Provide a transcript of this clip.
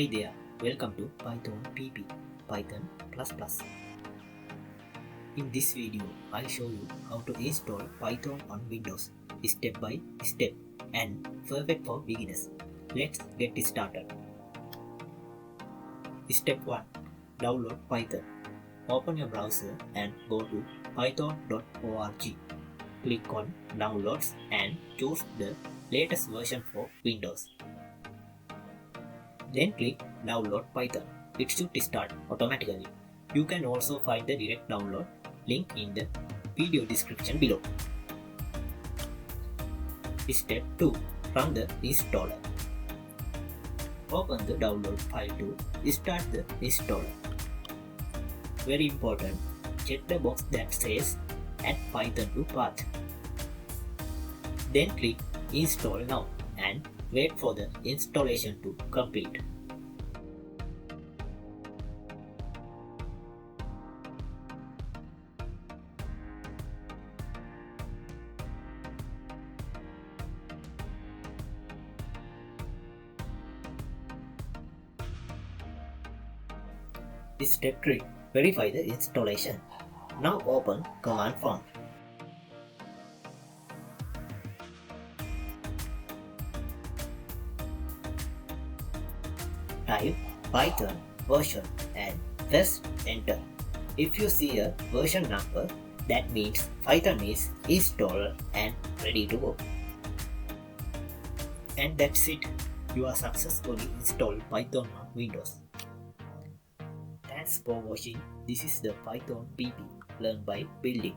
Hey there, welcome to PythonPP, Python++. In this video, I'll show you how to install Python on Windows step by step and perfect for beginners. Let's get started. Step 1. Download Python. Open your browser and go to python.org. Click on Downloads and choose the latest version for Windows. Then click Download Python. It should start automatically. You can also find the direct download link in the video description below. Step 2. Run the installer. Open the download file to start the installer. Very important, check the box that says Add Python to Path. Then click Install Now and wait for the installation to complete. Step 3. Verify the installation. Now open command prompt. Type Python version and press enter. If you see a version number, that means Python is installed and ready to go. And that's it. You are successfully installed Python on Windows. Thanks for watching. This is the PythonPP Learn by Building.